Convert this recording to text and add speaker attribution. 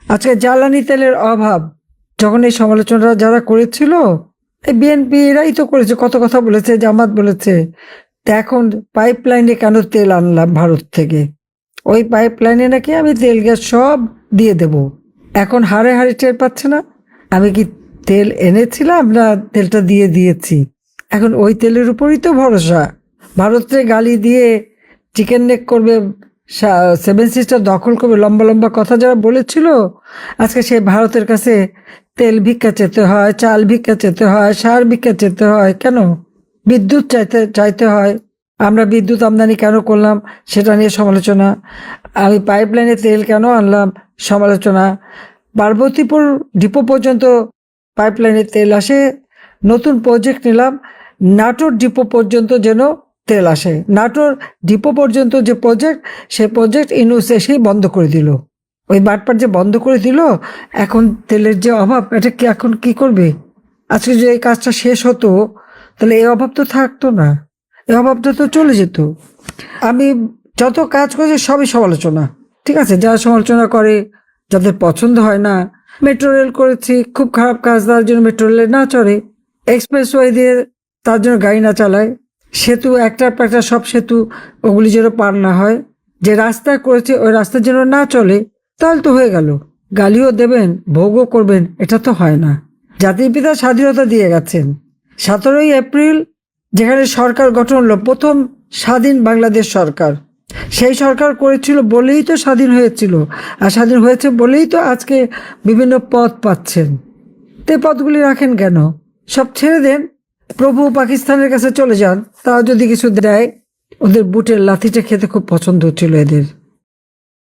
Speaker 1: আজকে জ্বালানি তেলের অভাব, যখন এই সমালোচনা যারা করেছিল, এই বিএনপি এরাই তো করেছে, কত কথা বলেছে, জামাত বলেছে। তা এখন পাইপলাইনে কেন তেল আনলাম ভারত থেকে? ওই পাইপলাইনে নাকি আমি তেল গ্যাস সব দিয়ে দেব। এখন হাড়ে হাড়ে টের পাচ্ছে না আমি কি তেল এনেছিলাম না তেলটা দিয়ে দিয়েছি। এখন ওই তেলের উপরই তো ভরসা। ভারতে গালি দিয়ে চিকেন নেক করবে, সেভেন সিস্টার দখল করবে, লম্বা লম্বা কথা যারা বলেছিল, আজকে সেই ভারতের কাছে তেল ভিক্ষা চেতে হয়, চাল ভিক্ষা চেতে হয়, সার ভিক্ষা চেতে হয়। কেন? বিদ্যুৎ চাইতে চাইতে হয়। আমরা বিদ্যুৎ আমদানি কেন করলাম সেটা নিয়ে সমালোচনা। আমি পাইপলাইনে তেল কেন আনলাম সমালোচনা। পার্বতীপুর ডিপো পর্যন্ত পাইপলাইনে তেল আসে, নতুন প্রজেক্ট নিলাম নাটোর ডিপো পর্যন্ত যেন তেল আসে। নাটোর ডিপো পর্যন্ত যে প্রজেক্ট, সেই প্রজেক্ট ইউনূস এসেই বন্ধ করে দিল। ওই বাটপার যে বন্ধ করে দিল, এখন তেলের যে অভাব, এটা কি এখন কি করবে? আজকে যদি এই কাজটা শেষ হতো তাহলে এই অভাব তো থাকতো না, এই অভাবটা তো চলে যেত। আমি যত কাজ করছি সবই সমালোচনা, ঠিক আছে? যারা সমালোচনা করে, যাদের পছন্দ হয় না, মেট্রো রেল করেছি, খুব খারাপ কাজ, তার জন্য মেট্রো রেলে না চড়ে, এক্সপ্রেসওয়ে দিয়ে তার জন্য গাড়ি না চালায়, সেতু একটার পর একটা সব সেতু ওগুলি যেন পার না হয়, যে রাস্তা করেছে ওই রাস্তার জন্য না চলে, তাহলে তো হয়ে গেল। গালিও দেবেন, ভোগও করবেন, এটা তো হয় না। জাতির পিতা স্বাধীনতা দিয়ে গেছেন। 17ই এপ্রিল যেখানে সরকার গঠন হলো, প্রথম স্বাধীন বাংলাদেশ সরকার, সেই সরকার করেছিল বলেই তো স্বাধীন হয়েছিল, আর স্বাধীন হয়েছে বলেই তো আজকে বিভিন্ন পদ পাচ্ছেন। তে পদগুলি রাখেন কেন? সব ছেড়ে দেন, প্রভু পাকিস্তানের কাছে চলে যান, তাও যদি কিছু দেয়। ওদের বুটের লাথিটা খেতে খুব পছন্দ হচ্ছিল এদের।